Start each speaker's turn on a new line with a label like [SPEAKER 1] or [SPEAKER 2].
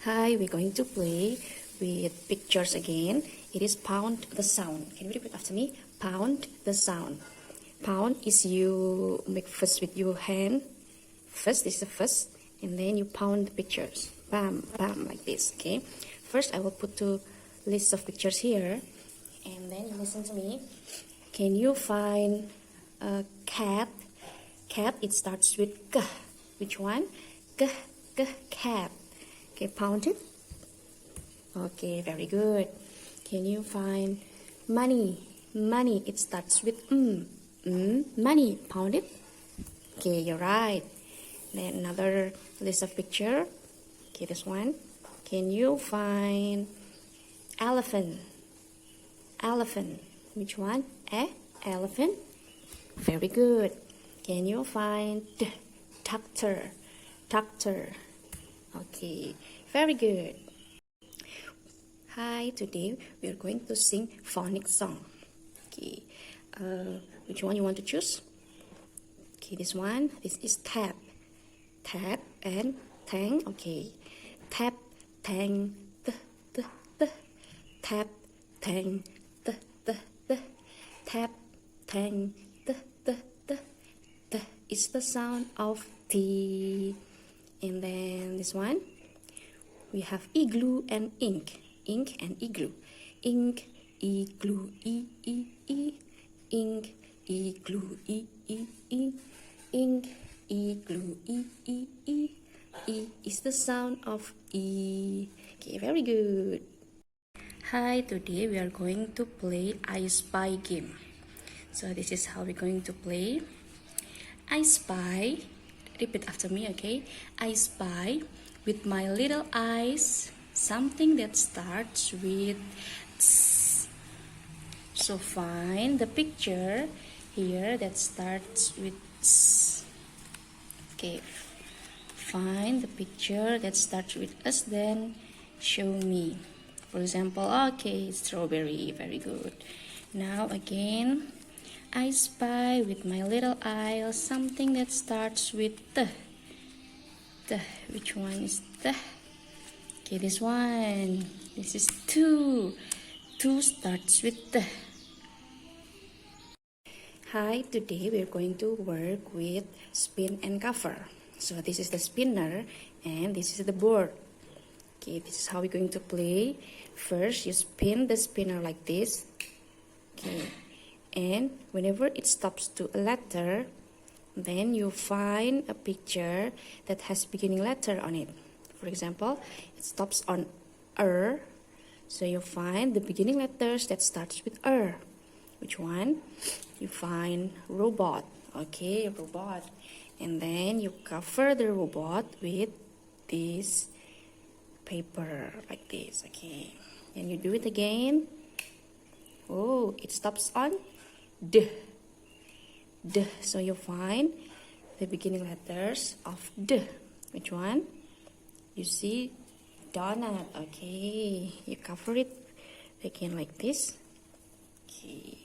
[SPEAKER 1] Hi, we're going to play with pictures again. It is pound the sound. Can you repeat after me? Pound the sound. Pound is you make first with your hand. First, this is the first. And then you pound the pictures. Bam, bam, like this, okay? First, I will put two lists of pictures here. And then you listen to me. Can you find a cat? Cat, it starts with K. Which one? K, K, cat. Okay, pound it. Okay, very good. Can you find money? Money, it starts with money. Pound it. Okay, you're right. Then another list of picture. Okay, this one. Can you find elephant? Elephant. Which one? Elephant. Very good. Can you find tractor? Tractor. Okay, very good. Hi, today we are going to sing phonics song. Okay, which one you want to choose? Okay, this one. This is tap. Tap and tang. Okay, tap, tang, tap, tang, tap, tang, it's the sound of T. And then this one, we have igloo and ink. Ink and igloo. Ink, igloo, e. Ink, igloo, e. Ink, igloo, e. E is the sound of E. Okay, very good. Hi, today we are going to play I Spy game. So this is how we're going to play. I spy, repeat after me, okay? I spy with my little eyes something that starts with S. So find the picture here that starts with S. Okay, find the picture that starts with S, then show me. For example, okay, strawberry, very good. Now again, I spy with my little eye something that starts with T. T. Which one is T? Okay, this one. This is 2. 2 starts with T. Hi, today we're going to work with spin and cover. So this is the spinner and this is the board. Okay, this is how we're going to play. First, you spin the spinner like this. Okay. And whenever it stops to a letter, then you find a picture that has beginning letter on it. For example, it stops on so you find the beginning letters that starts with Which one? You find robot. Okay, robot. And then you cover the robot with this paper like this. Okay, and you do it again. Oh, it stops on D. So you find the beginning letters of D. Which one? You see donut. Okay, you cover it again like this. Okay,